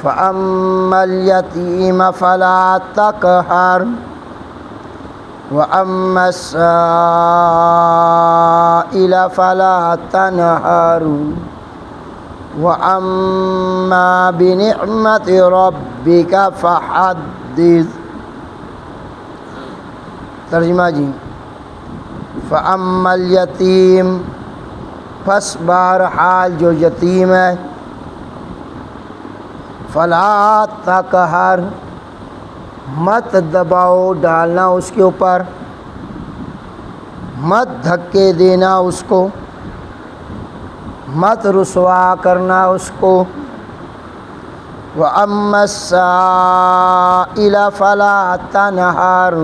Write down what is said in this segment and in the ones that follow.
فَأَمَّا الْيَتِيمَ فَلَا تَقْهَرْ وَأَمَّا السَّائِلَ فَلَا تَنْهَرْ وَأَمَّا بِنِعْمَةِ رَبِّكَ فَحَدِّثْ۔ ترجمہ جی، فَأَمَّا الْيَتِيمَ، پس بہرحال جو یتیم ہے، فَلَا تَقْهَرْ، مت دباؤ ڈالنا اس کے اوپر، مت دھکے دینا اس کو، مت رسوا کرنا اس کو۔ وَأَمَّا السَّائِلَ فَلَا تَنْهَرْ،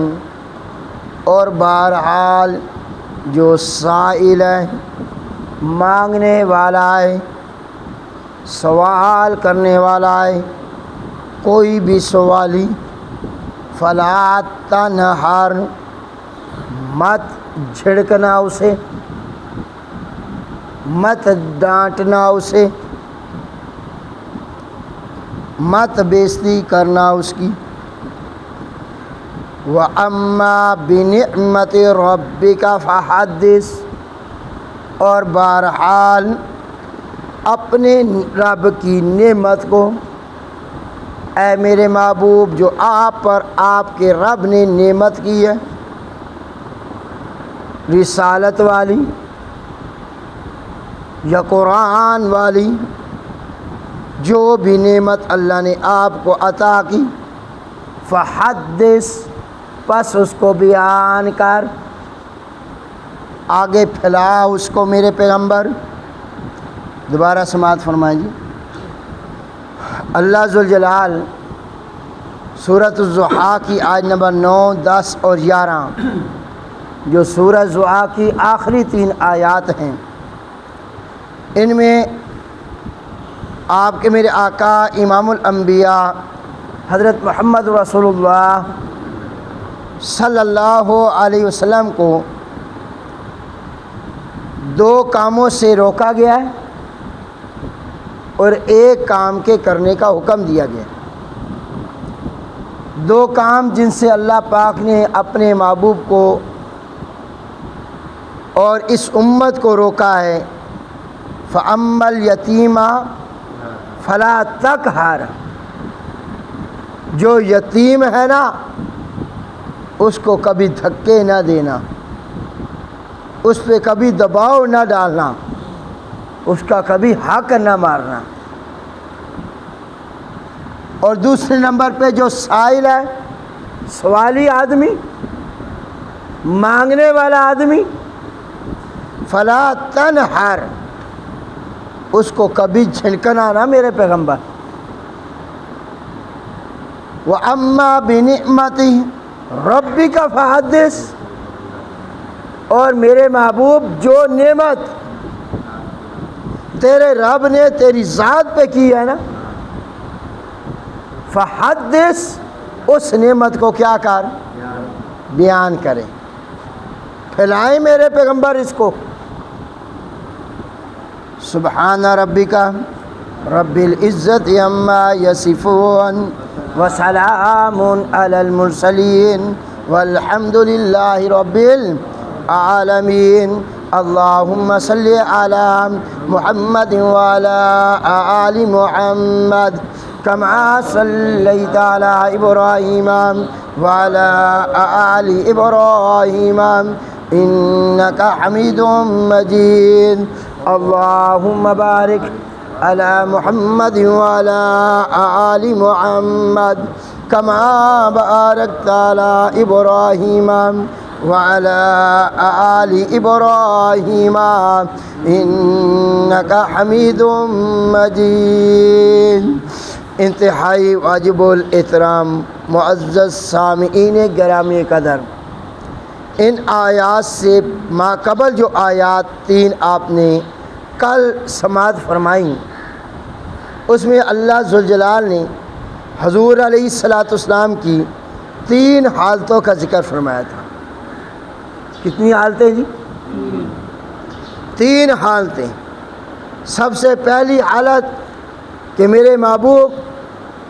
اور بہرحال جو سائل ہے، مانگنے والا ہے، سوال کرنے والا ہے، کوئی بھی سوالی، فَلَا تَنْهَرْ، مت جھڑکنا اسے، مت ڈانٹنا اسے، مت بےعزتی کرنا اس کی۔ وَأَمَّا بِنِعْمَةِ رَبِّكَ فَحَدِّثْ، اور بہرحال اپنے رب کی نعمت کو، اے میرے محبوب جو آپ پر آپ کے رب نے نعمت کی ہے، رسالت والی یا قرآن والی، جو بھی نعمت اللہ نے آپ کو عطا کی، فحدث، پس اس کو بیان کر، آگے پھیلا اس کو میرے پیغمبر۔ دوبارہ سماعت فرمائیں جی۔ اللہ ذوالجلال سورۃ الضحیٰ کی آیت نمبر 9، 10 اور 11، جو سورۃ الضحیٰ کی آخری 3 آیات ہیں، ان میں آپ کے میرے آقا امام الانبیاء حضرت محمد رسول اللہ صلی اللہ علیہ وسلم کو 2 کاموں سے روکا گیا ہے اور ایک کام کے کرنے کا حکم دیا گیا ہے۔ 2 کام جن سے اللہ پاک نے اپنے محبوب کو اور اس امت کو روکا ہے۔ فَأَمَّا الْيَتِيمَ فَلَا تَقْهَرْ، جو یتیم ہے نا، اس کو کبھی دھکے نہ دینا، اس پہ کبھی دباؤ نہ ڈالنا، اس کا کبھی حق نہ مارنا۔ اور دوسرے نمبر پہ جو سائل ہے، سوالی آدمی، مانگنے والا آدمی، فلا تنہر، اس کو کبھی جھنکنا نہ میرے پیغمبر۔ وَأَمَّا بِنِعْمَتِ رَبِّكَ فَحَدِّثْ، اور میرے محبوب جو نعمت تیرے رب نے تیری ذات پہ کی ہے نا، فحدث، اس نعمت کو کیا کر، بیان کرے، پھیلائیں میرے پیغمبر اس کو۔ سبحان ربک رب العزت عما یصفون وسلام علی المرسلین والحمد للہ رب العالمین۔ اللہم صلی علی محمد وعلی آل محمد کما صلیت علی ابراہیم وعلی آل ابراہیم انک حمید مجید۔ اللہم بارک علی محمد وعلی آل محمد کما بارکت علی ابراہیم وعلی آل ابراہیم انک حمید مجید۔ انتہائی واجب الاحترام معزز سامعین گرامی قدر، ان آیات سے ماقبل جو آیات 3 آپ نے کل سماعت فرمائیں، اس میں اللہ ذوالجلال نے حضور علیہ السلام کی 3 حالتوں کا ذکر فرمایا تھا۔ کتنی حالتیں جی؟ 3 حالتیں۔ سب سے پہلی حالت کہ میرے محبوب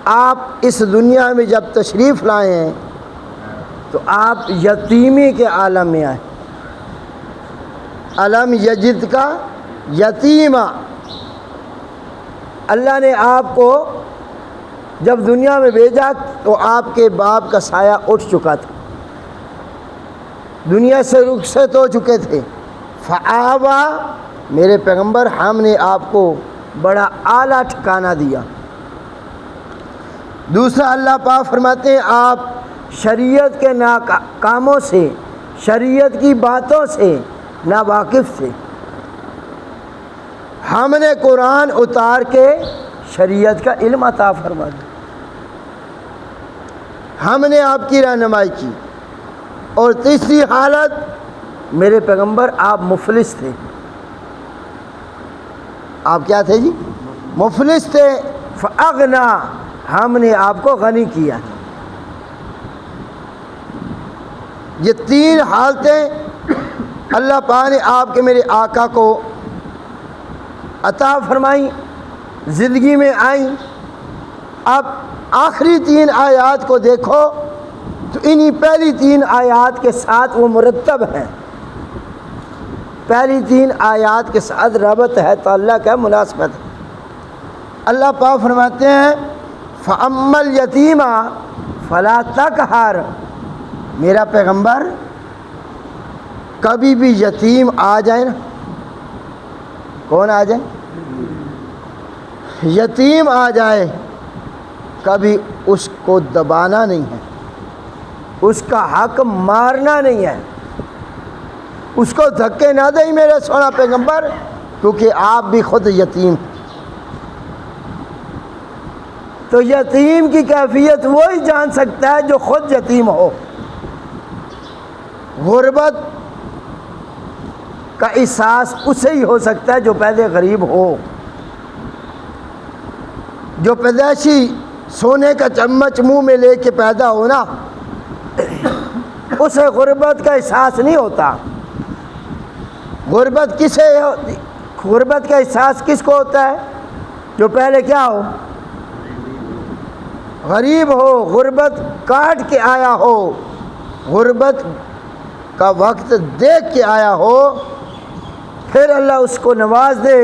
آپ اس دنیا میں جب تشریف لائے ہیں تو آپ یتیمی کے عالم میں آئے. علم یجد کا یتیمہ، اللہ نے آپ کو جب دنیا میں بھیجا تو آپ کے باپ کا سایہ اٹھ چکا تھا، دنیا سے رخصت ہو چکے تھے. فآوا، میرے پیغمبر ہم نے آپ کو بڑا اعلیٰ ٹھکانہ دیا. دوسرا اللہ پاک فرماتے ہیں آپ شریعت کے کاموں سے، شریعت کی باتوں سے ناواقف تھے. ہم نے قرآن اتار کے شریعت کا علم عطا فرما دیا، ہم نے آپ کی رہنمائی کی. اور تیسری حالت میرے پیغمبر آپ مفلس تھے. آپ کیا تھے جی؟ مفلس تھے. فاغنا، ہم نے آپ کو غنی کیا. یہ تین حالتیں اللہ پاک نے آپ کے میرے آقا کو عطا فرمائیں، زندگی میں آئیں. اب آخری تین آیات کو دیکھو تو انہی پہلی تین آیات کے ساتھ وہ مرتب ہیں، پہلی تین آیات کے ساتھ ربط ہے، تعلق ہے، مناسبت ہے. اللہ پاک فرماتے ہیں فَأَمَّا الْيَتِيمَ فَلَا تَقْهَرْ. میرا پیغمبر کبھی بھی یتیم آ جائے نا، کون آ جائے؟ یتیم آ جائے، کبھی اس کو دبانا نہیں ہے، اس کا حق مارنا نہیں ہے، اس کو دھکے نہ دیں میرے سونا پیغمبر، کیونکہ آپ بھی خود یتیم. تو یتیم کی کیفیت وہی جان سکتا ہے جو خود یتیم ہو. غربت کا احساس اسے ہی ہو سکتا ہے جو پہلے غریب ہو. جو پیدائشی سونے کا چمچ منہ میں لے کے پیدا ہونا، اسے غربت کا احساس نہیں ہوتا. غربت کسے ہوتی؟ غربت کا احساس کس کو ہوتا ہے؟ جو پہلے کیا ہو؟ غریب ہو، غربت کاٹ کے آیا ہو، غربت کا وقت دیکھ کے آیا ہو، پھر اللہ اس کو نواز دے،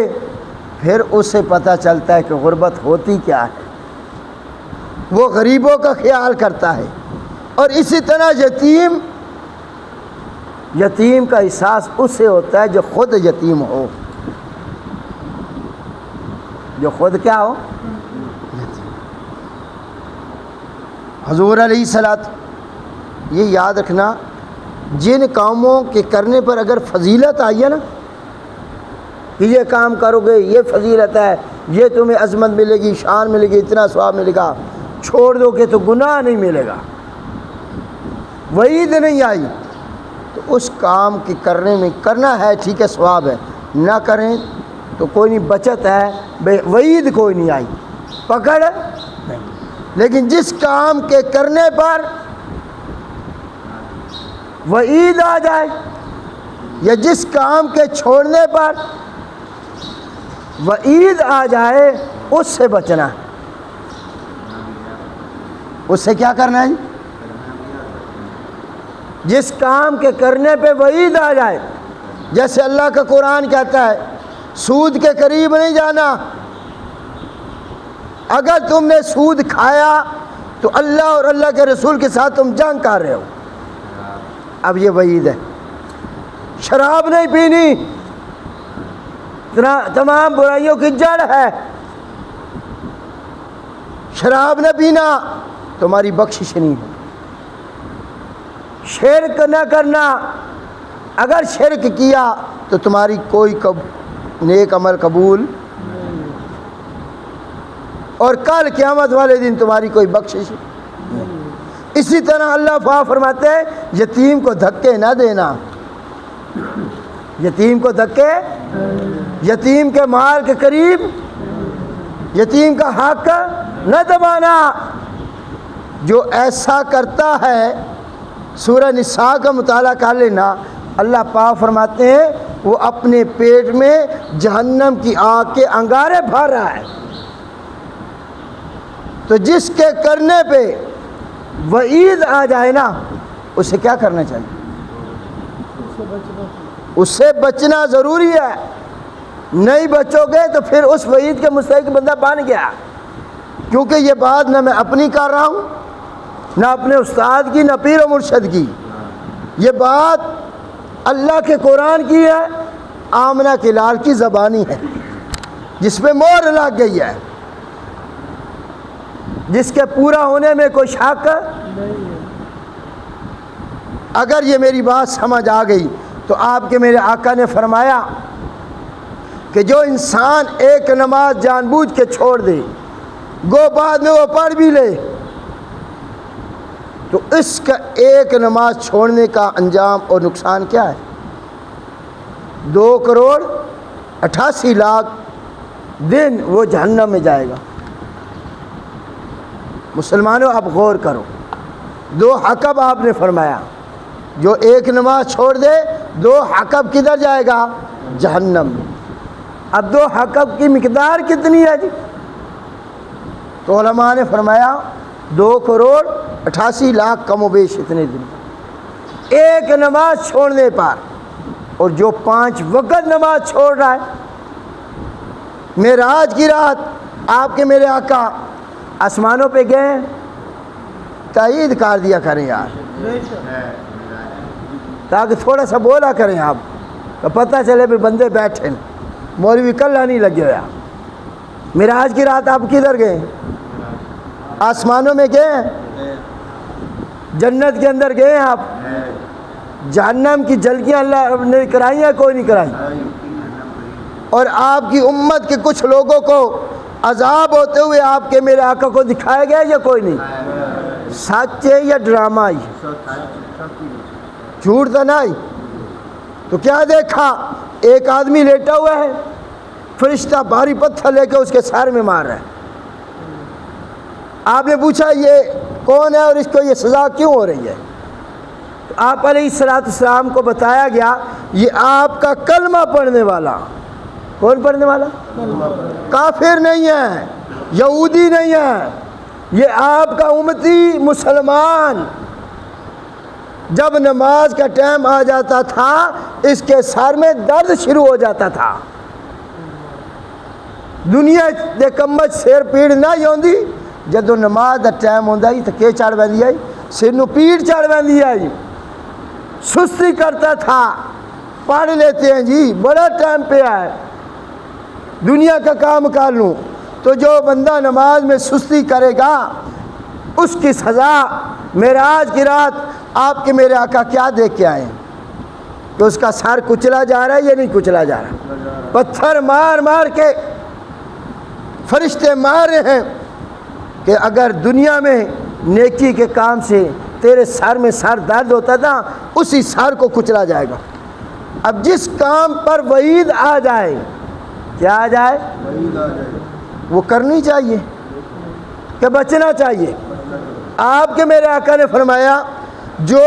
پھر اسے پتہ چلتا ہے کہ غربت ہوتی کیا ہے. وہ غریبوں کا خیال کرتا ہے. اور اسی طرح یتیم کا احساس اس سے ہوتا ہے جو خود یتیم ہو، جو خود کیا ہو؟ حضور علیہ الصلوۃ، یہ یاد رکھنا، جن کاموں کے کرنے پر اگر فضیلت آئی ہے نا کہ یہ کام کرو گے یہ فضیلت ہے، یہ تمہیں عظمت ملے گی، شان ملے گی، اتنا ثواب ملے گا، چھوڑ دو گے تو گناہ نہیں ملے گا، وعید نہیں آئی، تو اس کام کے کرنے میں کرنا ہے، ٹھیک ہے ثواب ہے، نہ کریں تو کوئی نہیں، بچت ہے، وعید کوئی نہیں آئی، پکڑ نہیں. لیکن جس کام کے کرنے پر وعید آ جائے یا جس کام کے چھوڑنے پر وعید آ جائے، اس سے بچنا ہے. اس سے کیا کرنا ہے؟ جس کام کے کرنے پہ وعید آ جائے، جیسے اللہ کا قرآن کہتا ہے سود کے قریب نہیں جانا. اگر تم نے سود کھایا تو اللہ اور اللہ کے رسول کے ساتھ تم جنگ کر رہے ہو. اب یہ وعید ہے. شراب نہیں پینی، تمام برائیوں کی جڑ ہے. شراب نہ پینا، تمہاری بخشش نہیں ہے. شرک نہ کرنا، اگر شرک کیا تو تمہاری کوئی نیک عمل قبول، اور کل قیامت والے دن تمہاری کوئی بخشش. اسی طرح اللہ پاک فرماتے ہیں یتیم کو دھکے نہ دینا، یتیم کو دھکے، یتیم کے مال کے قریب، یتیم کا حق نہ دبانا. جو ایسا کرتا ہے، سورہ نساء کا مطالعہ کر لینا، اللہ پاک فرماتے ہیں وہ اپنے پیٹ میں جہنم کی آگ کے انگارے بھر رہا ہے. تو جس کے کرنے پہ وعید آ جائے نا، اسے کیا کرنا چاہیے؟ اس سے بچنا ضروری ہے۔ نہیں بچو گے تو پھر اس وعید کے مستحق بندہ بن گیا، کیونکہ یہ بات نہ میں اپنی کر رہا ہوں، نہ اپنے استاد کی، نہ پیر و مرشد کی، یہ بات اللہ کے قرآن کی ہے، آمنہ کے لال کی زبانی ہے، جس پہ مہر لگ گئی ہے، جس کے پورا ہونے میں کوئی شک نہیں ہے۔ اگر یہ میری بات سمجھ آ گئی تو آپ کے میرے آقا نے فرمایا کہ جو انسان ایک نماز جان بوجھ کے چھوڑ دے، گو بعد میں وہ پڑھ بھی لے، تو اس کا ایک نماز چھوڑنے کا انجام اور نقصان کیا ہے؟ 2,88,00,000 دن وہ جہنم میں جائے گا۔ مسلمانوں اب غور کرو، 2 حقب آپ نے فرمایا، جو ایک نماز چھوڑ دے 2 حقب کدھر جائے گا؟ جہنم میں۔ اب 2 حقب کی مقدار کتنی ہے جی؟ تو علماء نے فرمایا 2,88,00,000 کم و بیش اتنے دن ایک نماز چھوڑنے پر۔ اور جو 5 وقت نماز چھوڑ رہا ہے، معراج کی رات آپ کے میرے آقا آسمانوں پہ گئے ہیں، تائید کر دیا کریں یار، تاکہ تھوڑا سا بولا کریں آپ، تو پتہ چلے بھی بندے بیٹھے مولوی کلہ نہیں لگے ہویا۔ معراج کی رات آپ کدھر گئے؟ آسمانوں میں گئے ہیں، جنت کے اندر گئے ہیں آپ، جہنم کی جھلکیاں اللہ نے کرائی ہیں کوئی نہیں کرائی؟ اور آپ کی امت کے کچھ لوگوں کو عذاب ہوتے ہوئے آپ کے میرے آقا کو دکھایا گیا یا کوئی نہیں؟ سچ ہے یا ڈرامہ ہی؟ جھوٹ تو نہیں؟ تو کیا دیکھا؟ ایک آدمی لیٹا ہوا ہے، فرشتہ بھاری پتھر لے کے اس کے سر میں مار رہا ہے۔ آپ نے پوچھا یہ کون ہے اور اس کو یہ سزا کیوں ہو رہی ہے؟ تو آپ علیہ السلام کو بتایا گیا یہ آپ کا کلمہ پڑھنے والا۔ کون پڑھنے والا؟ کافر نہیں ہے، یہودی نہیں ہے، یہ آپ کا امتی مسلمان۔ جب نماز کا ٹائم آ جاتا تھا اس کے سر میں درد شروع ہو جاتا تھا۔ دنیا دے کمبج سر پیڑ نہ ہوندی، جدو نماز دا ٹائم ہوندا ہی تو کہ چڑھ ویندی ہے؟ سر نو پیڑ چڑھ ویندی ہے۔ سستی کرتا تھا، پڑھ لیتے ہیں جی بڑا ٹائم پہ ہے، دنیا کا کام کر لوں۔ تو جو بندہ نماز میں سستی کرے گا اس کی سزا معراج کی رات آپ کے میرے آقا کیا دیکھ کے آئے؟ کہ اس کا سر کچلا جا رہا ہے یا نہیں کچلا جا رہا؟ پتھر مار مار کے فرشتے مار رہے ہیں کہ اگر دنیا میں نیکی کے کام سے تیرے سر میں سر درد ہوتا تھا اسی سر کو کچلا جائے گا۔ اب جس کام پر وعید آ جائے، کیا آ جائے؟ وہ کرنی چاہیے کہ بچنا چاہیے؟ آپ کے میرے آقا نے فرمایا جو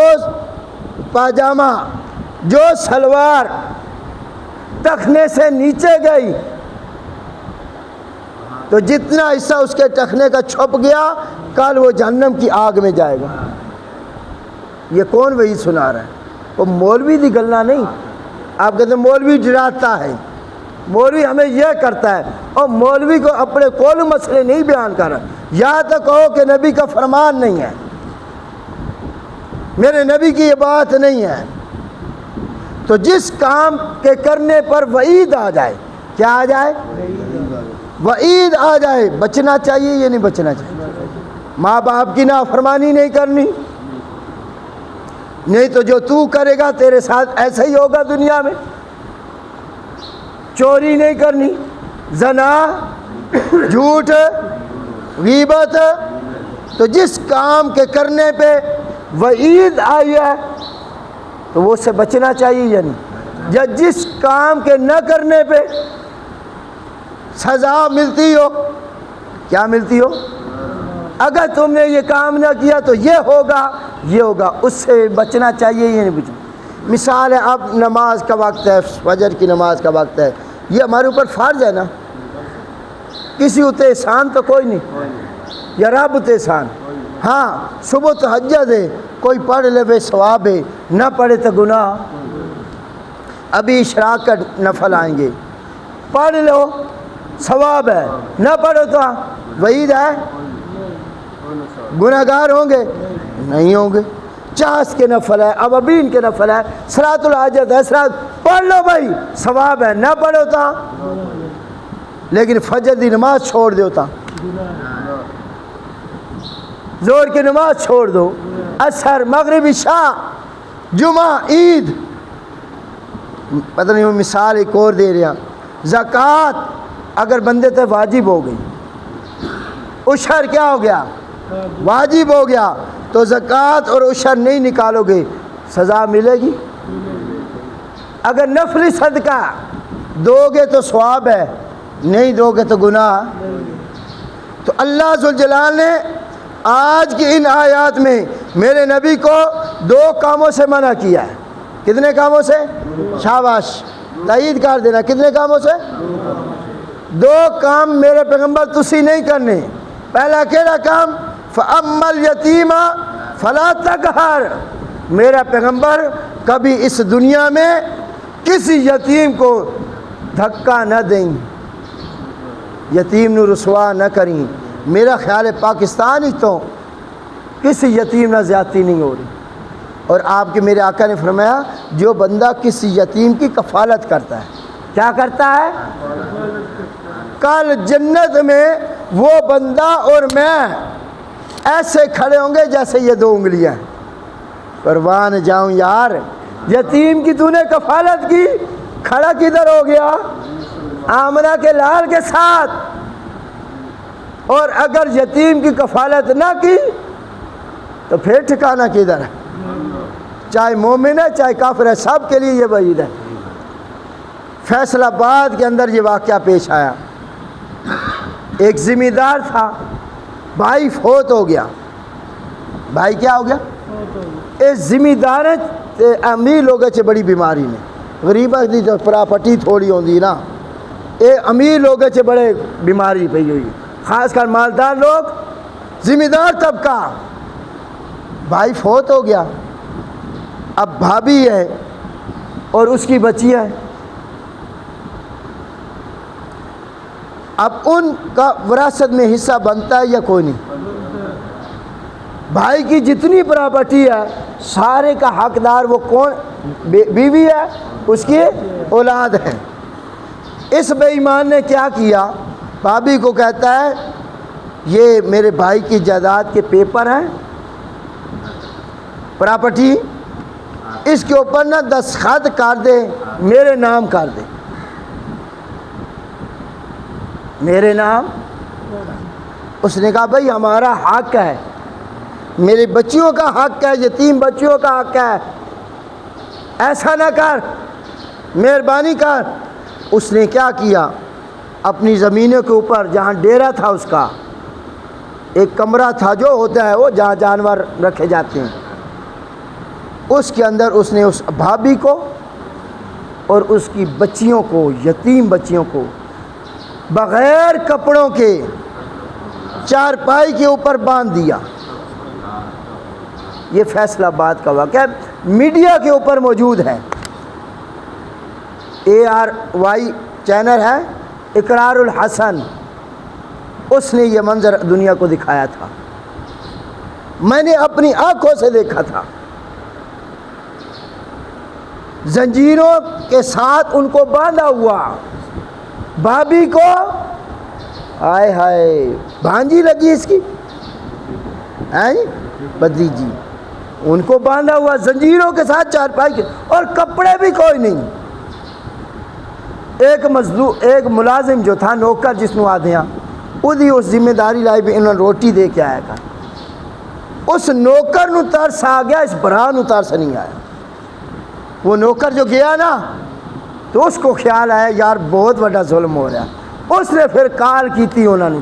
پاجامہ، جو سلوار ٹخنے سے نیچے گئی تو جتنا حصہ اس کے ٹخنے کا چھپ گیا کل وہ جہنم کی آگ میں جائے گا۔ یہ کون وہی سنا رہا ہے؟ وہ مولوی دی گلنا نہیں۔ آپ کہتے ہیں مولوی ڈراتا ہے، مولوی ہمیں یہ کرتا ہے، اور مولوی کو اپنے کول مسئلے نہیں بیان کر رہا۔ یا تو کہو کہ نبی کا فرمان نہیں ہے، میرے نبی کی یہ بات نہیں ہے۔ تو جس کام کے کرنے پر وعید آ جائے، کیا آ جائے؟ وعید آ جائے، بچنا چاہیے یا نہیں بچنا چاہیے؟ ماں باپ کی نافرمانی نہیں کرنی، نہیں تو جو تو کرے گا تیرے ساتھ ایسا ہی ہوگا دنیا میں۔ چوری نہیں کرنی، زنا، جھوٹ، غیبت۔ تو جس کام کے کرنے پہ وعید آئی ہے تو وہ سے بچنا چاہیے یا نہیں؟ یا جس کام کے نہ کرنے پہ سزا ملتی ہو، کیا ملتی ہو؟ اگر تم نے یہ کام نہ کیا تو یہ ہوگا، یہ ہوگا، اس سے بچنا چاہیے یا نہیں بچنا؟ مثال ہے اب نماز کا وقت ہے، فجر کی نماز کا وقت ہے، یہ ہمارے اوپر فرض ہے نا، کسی اتے احسان تو کوئی نہیں، یا رابطے سان. ہاں صبح تہجد ہے, کوئی پڑھ لے وہ ثواب ہے, نہ پڑھے تو گناہ. ابھی اشراق کا نفل آئیں گے, پڑھ لو ثواب ہے, نہ پڑھو تو وعید ہے, گناہ گار ہوں گے نہیں ہوں گے. چاس کے نفل ہے, ابابین کے نفل ہے, صلاۃ الحاجت ہے, پڑھ لو بھائی ثواب ہے, نہ پڑھو تو. لیکن فجر دی نماز چھوڑ دو تا, زور کی نماز چھوڑ دو, عصر مغرب عشاء جمعہ عید, پتہ نہیں وہ مثال ایک اور دے رہا. زکوٰۃ اگر بندے تے واجب ہو گئی, عشر کیا ہو گیا واجب ہو گیا, تو زکوٰۃ اور عشر نہیں نکالو گے سزا ملے گی. اگر نفلی صدقہ دو گے تو ثواب ہے, نہیں دو گے تو گناہ. تو اللہ ذوالجلال نے آج کی ان آیات میں میرے نبی کو دو کاموں سے منع کیا ہے. کتنے کاموں سے؟ شاباش, تائید کر دینا, کتنے کاموں سے؟ دو کام میرے پیغمبر تسی نہیں کرنے. پہلا کیڑا کام؟ فَأَمَّا الْيَتِيمَ فَلَا تَقْهَرْ. میرا پیغمبر کبھی اس دنیا میں کسی یتیم کو دھکا نہ دیں, یتیم نو رسوا نہ کریں. میرا خیال ہے پاکستان ہی تو کسی یتیم نہ زیادتی نہیں ہو رہی. اور آپ کے میرے آقا نے فرمایا جو بندہ کسی یتیم کی کفالت کرتا ہے, کیا کرتا ہے؟ کل جنت میں وہ بندہ اور میں ایسے کھڑے ہوں گے جیسے یہ دو انگلیاں. قربان جاؤں یار, یتیم کی تو نے کفالت کی, کھڑا کدھر ہو گیا؟ آمنہ کے لال کے ساتھ. اور اگر یتیم کی کفالت نہ کی تو پھر ٹھکانہ کدھر ہے؟ چاہے مومن ہے چاہے کافر ہے, سب کے لیے یہ وعید ہے. فیصل آباد کے اندر یہ واقعہ پیش آیا. ایک ذمہ دار تھا, بھائی فوت ہو گیا. بھائی کیا ہو گیا؟ اس ذمہ دار امیر لوگوں سے بڑی بیماری نے, غریبہ کی جو پراپرٹی تھوڑی ہوندی نا, اے امیر لوگوں سے بڑے بیماری پئی ہوئی, خاص کر مالدار لوگ, ذمہ دار طبقہ. بھائی فوت ہو گیا, اب بھابھی ہے اور اس کی بچی ہے. اب ان کا وراثت میں حصہ بنتا ہے یا کوئی نہیں؟ بھائی کی جتنی پراپرٹی ہے سارے کا حقدار وہ کون؟ بیوی ہے, اس کی اولاد ہے. اس بے ایمان نے کیا کیا؟ بھابھی کو کہتا ہے یہ میرے بھائی کی جائیداد کے پیپر ہیں, پراپرٹی, اس کے اوپر نہ دستخط کر دے, میرے نام کر دے, میرے نام. اس نے کہا بھائی ہمارا حق ہے, میری بچیوں کا حق ہے, یتیم بچیوں کا حق ہے, ایسا نہ کر, مہربانی کر. اس نے کیا کیا؟ اپنی زمینوں کے اوپر جہاں ڈیرا تھا اس کا, ایک کمرہ تھا جو ہوتا ہے وہ جہاں جانور رکھے جاتے ہیں, اس کے اندر اس نے اس بھابھی کو اور اس کی بچیوں کو, یتیم بچیوں کو, بغیر کپڑوں کے چارپائی کے اوپر باندھ دیا. یہ فیصل آباد کا واقعہ میڈیا کے اوپر موجود ہے. ARY چینل ہے, اقرار الحسن, اس نے یہ منظر دنیا کو دکھایا تھا. میں نے اپنی آنکھوں سے دیکھا تھا. زنجیروں کے ساتھ ان کو باندھا ہوا, بھابھی کو ہائے ہائے بھانجی لگی اس کی, بھتیجی, ان کو باندھا ہوا زنجیروں کے ساتھ چارپائی کے, اور کپڑے بھی کوئی نہیں. ایک ملازم جو تھا, نوکر جس نو آدھیاں, ادھی اس ذمہ داری لائی بھی انہوں نے روٹی دے کے آیا کر. اس نوکر نو ترس آ گیا, اس برا نو ترس نہیں آیا. وہ نوکر جو گیا نا تو اس کو خیال آیا یار بہت بڑا ظلم ہو رہا. اس نے پھر کال کی تھی انہوں نے,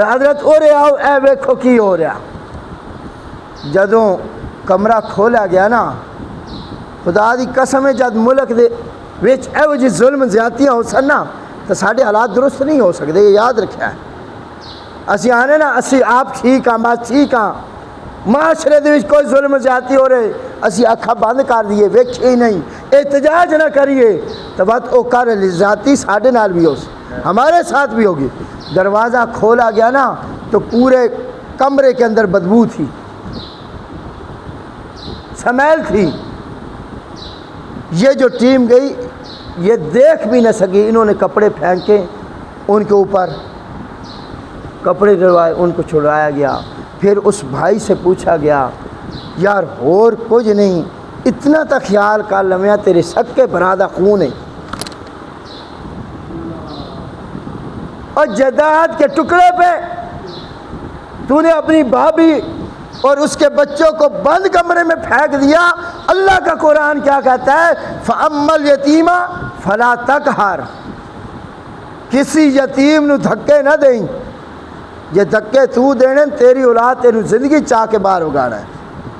حضرت اورے آؤ, اے ویکھو کی ہو رہا. جدوں کمرہ کھولا گیا نا, خدا دی قسم ہے جد ملک دے وچ ایو جی ظلم زیادتیاں ہو سن نا تو ساڈے حالات درست نہیں ہو سکتے, یہ یاد رکھا ہے. اسی آنے نا اسی آپ ٹھیک ہاں بس ٹھیک ہاں معاشرے دے وچ کوئی ظلم زیادتی ہو رہے اسی اکھا بند کر دیے ویکھے ہی نہیں احتجاج نہ کریے تو بات او کر زیادتی ساڈے نال بھی ہو ہمارے ساتھ بھی ہوگی دروازہ کھولا گیا نا تو پورے کمرے کے اندر بدبو تھی سمیل تھی یہ جو ٹیم گئی یہ دیکھ بھی نہ سکی انہوں نے کپڑے پھینکے ان کے اوپر کپڑے ڈلوائے ان کو چھڑایا گیا پھر اس بھائی سے پوچھا گیا یار اور کچھ نہیں اتنا تک خیال کر لمیا تیرے سکے برادہ خون ہے اور جائیداد کے ٹکڑے پہ تو نے اپنی بھابھی اور اس کے بچوں کو بند کمرے میں پھینک دیا اللہ کا قرآن کیا کہتا ہے فَأَمَّا الْيَتِيمَ فَلَا تَقْهَرْ کسی یتیم نو دھکے نہ دیں یہ دھکے تو دینے تیری اولاد تیری زندگی چاہ کے باہر اگاڑا ہے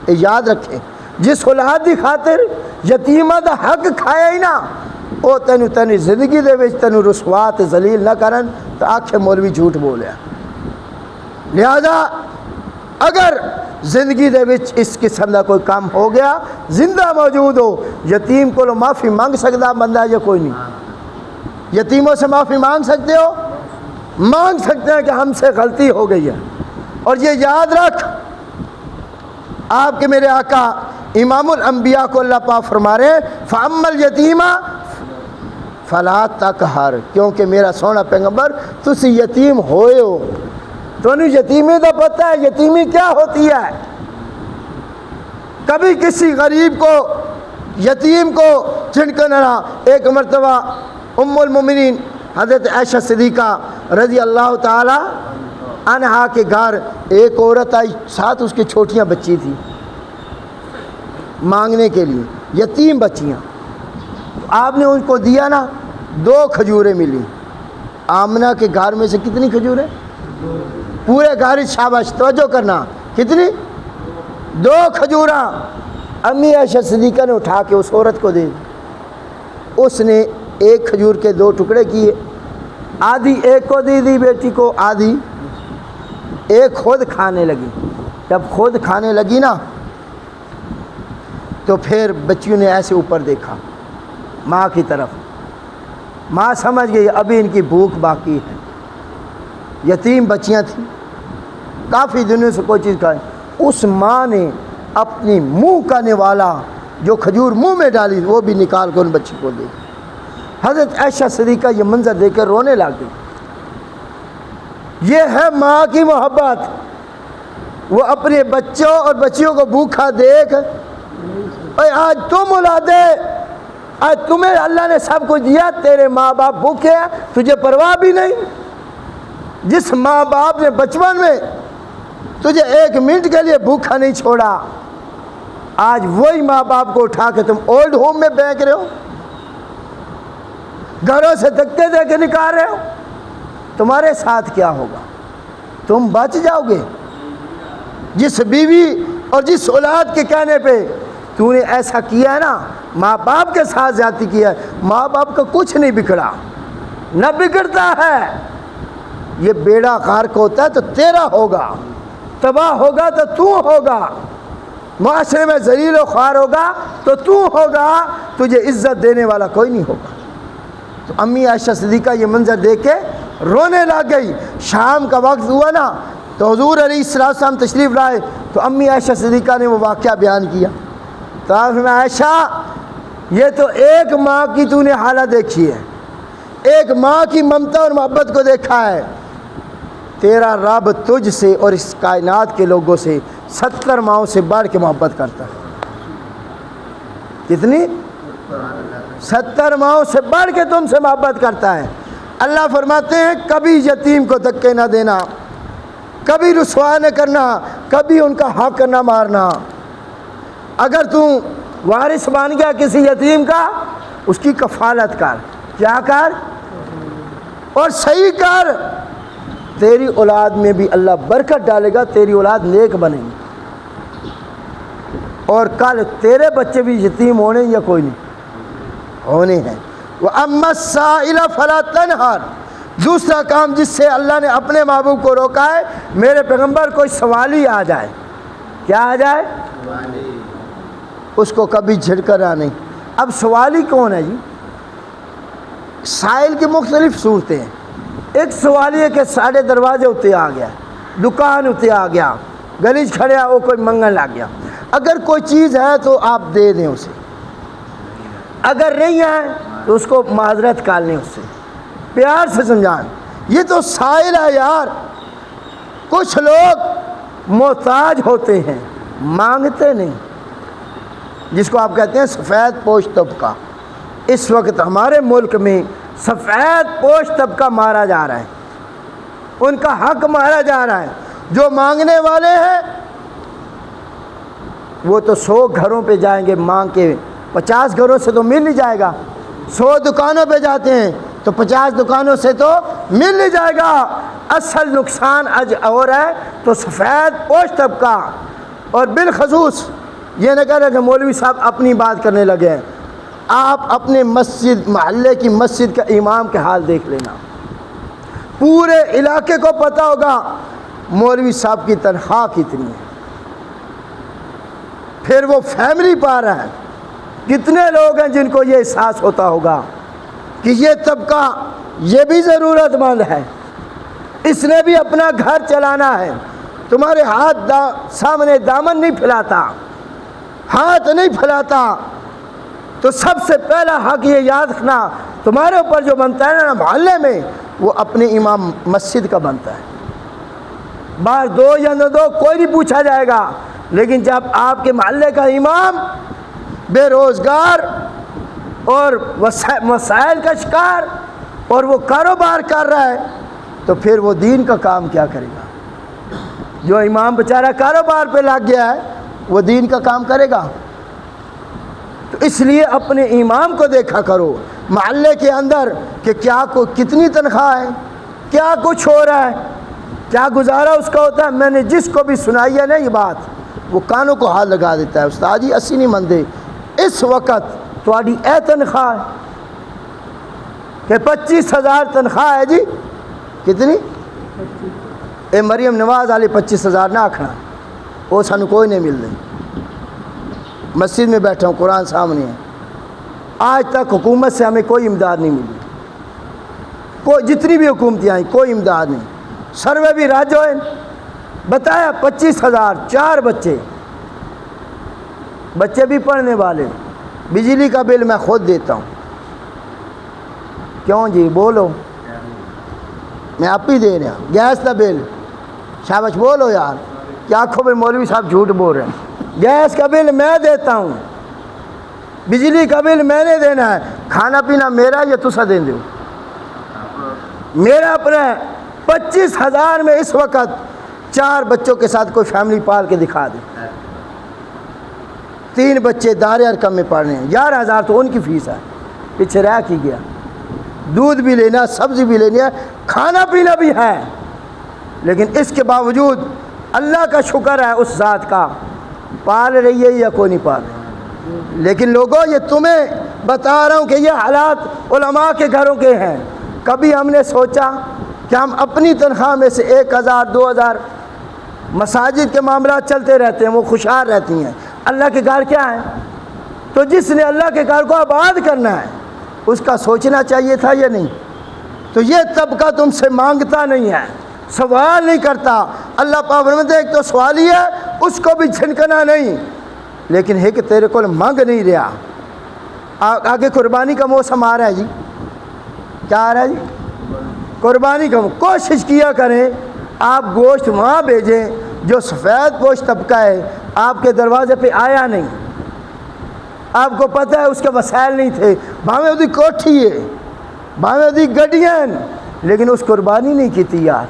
یہ یاد رکھیں جس اولاد دی خاطر یتیمہ دا حق کھایا ہی نا او تینی زندگی دے وچ تینو رسوا تے ذلیل نہ کرن تو آکھے مولوی جھوٹ بولیا لہذا اگر زندگی دے وچ اس قسم دا کوئی کام ہو گیا زندہ موجود ہو یتیم کو معافی مانگ سکتا بندہ یا کوئی نہیں یتیموں سے معافی مانگ سکتے ہو مانگ سکتے ہیں کہ ہم سے غلطی ہو گئی ہے اور یہ یاد رکھ آپ کے میرے آقا امام الانبیاء کو اللہ پاک فرما رہے ہیں فَأَمَّا الْيَتِيمَ فَلَا تَقْهَرْ کیونکہ میرا سونا پیغمبر تسی یتیم ہوئے ہو تو نہیں یتیمی تو پتہ ہے یتیمی کیا ہوتی ہے کبھی کسی غریب کو یتیم کو چھنکنا ایک مرتبہ ام المومنین حضرت عائشہ صدیقہ رضی اللہ تعالی عنہا کے گھر ایک عورت آئی ساتھ اس کی چھوٹیاں بچی تھی مانگنے کے لیے یتیم بچیاں آپ نے ان کو دیا نا 2 کھجوریں ملی آمنہ کے گھر میں سے کتنی کھجوریں پورے گھر شاباش توجہ کرنا کتنی 2 کھجوراں امی عائشہ صدیقہ نے اٹھا کے اس عورت کو دے اس نے 1 کھجور کے 2 ٹکڑے کیے آدھی ایک کو دی بیٹی کو آدھی ایک خود کھانے لگی جب خود کھانے لگی نا تو پھر بچیوں نے ایسے اوپر دیکھا ماں کی طرف ماں سمجھ گئی ابھی ان کی بھوک باقی ہے یتیم بچیاں تھیں کافی دنوں سے کوئی چیز کھائے اس ماں نے اپنی منہ کا نوالا جو کھجور منہ میں ڈالی وہ بھی نکال کر ان بچی کو دی حضرت عائشہ صدیقہ یہ منظر دیکھ کر رونے لگ گئی یہ ہے ماں کی محبت وہ اپنے بچوں اور بچیوں کو بھوکا دیکھ آج تم اولادے آج تمہیں اللہ نے سب کچھ دیا تیرے ماں باپ بھوکے ہیں تجھے پرواہ بھی نہیں جس ماں باپ نے بچپن میں تجھے 1 منٹ کے لیے بھوکا نہیں چھوڑا آج وہی ماں باپ کو اٹھا کے تم اولڈ ہوم میں پھینک رہے ہو گھروں سے دھکے دے کے نکال رہے ہو تمہارے ساتھ کیا ہوگا تم بچ جاؤ گے جس بیوی اور جس اولاد کے کہنے پہ تو نے ایسا کیا ہے نا ماں باپ کے ساتھ زیادتی کیا ہے ماں باپ کا کچھ نہیں بگڑا نہ بگڑتا ہے یہ بیڑا غرق ہوتا ہے تو تیرا ہوگا تباہ ہوگا تو ہوگا معاشرے میں ذلیل و خوار ہوگا تو ہوگا تجھے عزت دینے والا کوئی نہیں ہوگا تو امی عائشہ صدیقہ یہ منظر دیکھ کے رونے لگ گئی شام کا وقت ہوا نا تو حضور علیہ السلام تشریف لائے تو امی عائشہ صدیقہ نے وہ واقعہ بیان کیا تو آپ میں عائشہ یہ تو ایک ماں کی تو نے حالت دیکھی ہے ایک ماں کی ممتا اور محبت کو دیکھا ہے تیرا رب تجھ سے اور اس کائنات کے لوگوں سے 70 ماؤں سے بڑھ کے محبت کرتا ہے کتنی 70 ماؤں سے بڑھ کے تم سے محبت کرتا ہے اللہ فرماتے ہیں کبھی یتیم کو دھکے نہ دینا کبھی رسوا نہ کرنا کبھی ان کا حق نہ مارنا اگر تم وارث بن گیا کسی یتیم کا اس کی کفالت کر کیا کر اور صحیح کر تیری اولاد میں بھی اللہ برکت ڈالے گا تیری اولاد نیک بنے گی اور کل تیرے بچے بھی یتیم ہونے یا کوئی نہیں ہونے ہیں وَأَمَّا السَّائِلَ فَلَا تَنْهَرْ دوسرا کام جس سے اللہ نے اپنے محبوب کو روکا ہے، میرے پیغمبر کوئی سوالی آ جائے، کیا آ جائے، اس کو کبھی جھڑکنا نہیں۔ اب سوالی کون ہے جی؟ سائل کی مختلف صورتیں ہیں۔ ایک سوالی ہے کہ ساڑھے دروازے اتنے آ گیا، دکان اتنے آ گیا، گلیچ کھڑیا، وہ کوئی منگن لگ گیا۔ اگر کوئی چیز ہے تو آپ دے دیں اسے، اگر نہیں ہے تو اس کو معذرت کر لیں، اس سے پیار سے سمجھائیں۔ یہ تو سائل ہے یار۔ کچھ لوگ محتاج ہوتے ہیں، مانگتے نہیں، جس کو آپ کہتے ہیں سفید پوش طبقہ۔ اس وقت ہمارے ملک میں سفید پوش طبقہ مارا جا رہا ہے، ان کا حق مارا جا رہا ہے۔ جو مانگنے والے ہیں وہ تو 100 گھروں پہ جائیں گے مانگ کے، 50 گھروں سے تو مل نہیں جائے گا۔ 100 دکانوں پہ جاتے ہیں تو 50 دکانوں سے تو مل نہیں جائے گا۔ اصل نقصان آج اور ہے تو سفید پوش طبقہ۔ اور بالخصوص یہ نہ کہہ رہے کہ مولوی صاحب اپنی بات کرنے لگے ہیں، آپ اپنے مسجد محلے کی مسجد کا امام کے حال دیکھ لینا، پورے علاقے کو پتہ ہوگا مولوی صاحب کی تنخواہ کتنی ہے، پھر وہ فیملی پا رہا ہے۔ کتنے لوگ ہیں جن کو یہ احساس ہوتا ہوگا کہ یہ طبقہ یہ بھی ضرورت مند ہے، اس نے بھی اپنا گھر چلانا ہے۔ تمہارے ہاتھ سامنے دامن نہیں پھیلاتا، ہاتھ نہیں پھیلاتا، تو سب سے پہلا حق یہ یاد رکھنا تمہارے اوپر جو بنتا ہے نا محلے میں، وہ اپنے امام مسجد کا بنتا ہے۔ باہر دو یا نہ دو کوئی نہیں پوچھا جائے گا، لیکن جب آپ کے محلے کا امام بے روزگار اور مسائل کا شکار اور وہ کاروبار کر رہا ہے تو پھر وہ دین کا کام کیا کرے گا؟ جو امام بیچارہ کاروبار پہ لگ گیا ہے وہ دین کا کام کرے گا؟ تو اس لیے اپنے امام کو دیکھا کرو محلے کے اندر کہ کیا کتنی تنخواہ ہے، کیا کچھ ہو رہا ہے، کیا گزارا اس کا ہوتا ہے۔ میں نے جس کو بھی سنائی ہے نا یہ بات، وہ کانوں کو ہاتھ لگا دیتا ہے، استاد جی اسی نہیں مندے اس وقت تھوڑی اے تنخواہ ہے کہ 25,000 تنخواہ ہے جی، کتنی؟ اے مریم نواز والی 25,000 نہ آکھنا، وہ سانو کوئی نہیں مل رہی۔ مسجد میں بیٹھا ہوں، قرآن سامنے ہے، آج تک حکومت سے ہمیں کوئی امداد نہیں ملی، کوئی جتنی بھی حکومتیں آئیں کوئی امداد نہیں۔ سروے بھی راج ہوئے بتایا 25,000، 4 بچے بھی پڑھنے والے، بجلی کا بل میں خود دیتا ہوں۔ کیوں جی بولو، میں آپ ہی دے رہا ہوں۔ گیس کا بل، شاباش بولو یار، کیا آنکھوں میں مولوی صاحب جھوٹ بول رہے ہیں؟ گیس کا بل میں دیتا ہوں، بجلی کا بل میں نے دینا ہے، کھانا پینا میرا یا تسا دیں دو؟ میرا اپنا ہے۔ 25,000 میں اس وقت 4 بچوں کے ساتھ کوئی فیملی پال کے دکھا دے، 3 بچے دار ارقم میں پڑھ رہے ہیں، 11,000 تو ان کی فیس ہے، پیچھے رہ کی گیا۔ دودھ بھی لینا، سبزی بھی لینی ہے، کھانا پینا بھی ہے، لیکن اس کے باوجود اللہ کا شکر ہے اس ذات کا، پال رہی ہے یا کوئی نہیں پال رہی۔ لیکن لوگوں یہ تمہیں بتا رہا ہوں کہ یہ حالات علماء کے گھروں کے ہیں۔ کبھی ہم نے سوچا کہ ہم اپنی تنخواہ میں سے 1,000 2,000 مساجد کے معاملات چلتے رہتے ہیں، وہ خوشحال رہتی ہیں۔ اللہ کے گھر کیا ہے؟ تو جس نے اللہ کے گھر کو آباد کرنا ہے اس کا سوچنا چاہیے تھا یا نہیں؟ تو یہ طبقہ تم سے مانگتا نہیں ہے، سوال نہیں کرتا۔ اللہ پاک فرماتے ہیں ایک تو سوالی ہے، اس کو بھی جھنکنا نہیں، لیکن ہے کہ تیرے کو مانگ نہیں رہا۔ آگے قربانی کا موسم آ رہا ہے جی، کیا آ رہا ہے جی؟ قربانی کا۔ کوشش کیا کریں آپ گوشت وہاں بھیجیں جو سفید پوش طبقہ ہے، آپ کے دروازے پہ آیا نہیں، آپ کو پتہ ہے اس کے وسائل نہیں تھے، بھاویں ادھی کوٹھی ہے، بھاویں ادھی گڈیاں، لیکن اس قربانی نہیں کی تھی یار،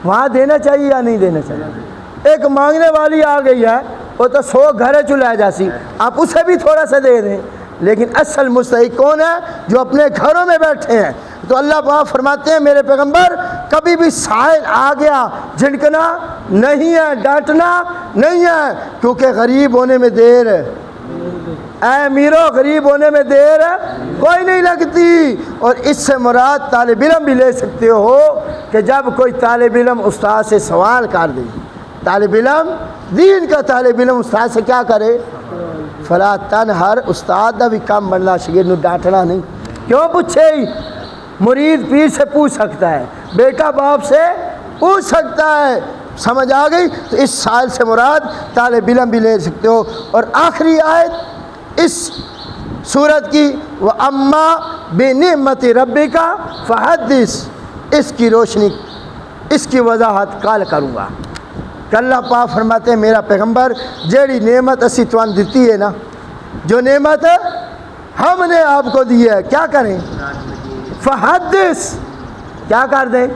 وہاں دینا چاہیے یا نہیں دینا چاہیے؟ ایک مانگنے والی آ گئی ہے، وہ تو 100 گھریں چلائے جاسی، آپ اسے بھی تھوڑا سا دے دیں، لیکن اصل مستحق کون ہے؟ جو اپنے گھروں میں بیٹھے ہیں۔ تو اللہ پاک فرماتے ہیں میرے پیغمبر کبھی بھی سائل آ گیا جھنکنا نہیں ہے، ڈانٹنا نہیں ہے، کیونکہ غریب ہونے میں دیر، اے میرو غریب ہونے میں دیر کوئی نہیں لگتی۔ اور اس سے مراد طالب علم بھی لے سکتے ہو کہ جب کوئی طالب علم استاد سے سوال کر دے، طالب علم دین کا طالب علم استاد سے کیا کرے؟ فلا تنہر، استاد دا بھی کام بننا شگرد نو ڈانٹنا نہیں۔ کیوں پوچھے؟ مرید پیر سے پوچھ سکتا ہے، بیٹا باپ سے پوچھ سکتا ہے، سمجھ آ گئی؟ تو اس سال سے مراد طالب علم بھی لے سکتے ہو۔ اور آخری آیت اس سورت کی وَأَمَّا بِنِعْمَةِ رَبِّكَ فَحَدِّثْ، اس کی روشنی، اس کی وضاحت کل کروں گا کہ اللہ پاک فرماتے ہیں میرا پیغمبر جیڑی نعمت اسی توان دیتی ہے نا، جو نعمت ہم نے آپ کو دی ہے، کیا کریں؟ فحدث، کیا کر دیں؟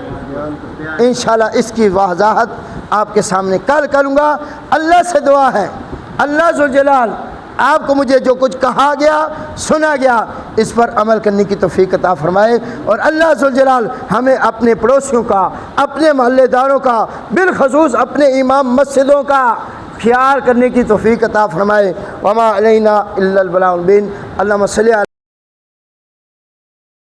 انشاءاللہ اس کی وضاحت آپ کے سامنے کل کروں گا۔ اللہ سے دعا ہے اللہ ذوالجلال آپ کو مجھے جو کچھ کہا گیا سنا گیا اس پر عمل کرنے کی توفیق عطا فرمائے، اور اللہ ذوالجلال ہمیں اپنے پڑوسیوں کا، اپنے محلے داروں کا، بالخصوص اپنے امام مسجدوں کا خیال کرنے کی توفیق عطا فرمائے۔ وما علینا الا البلاغ المبین۔ اللہم صلی علی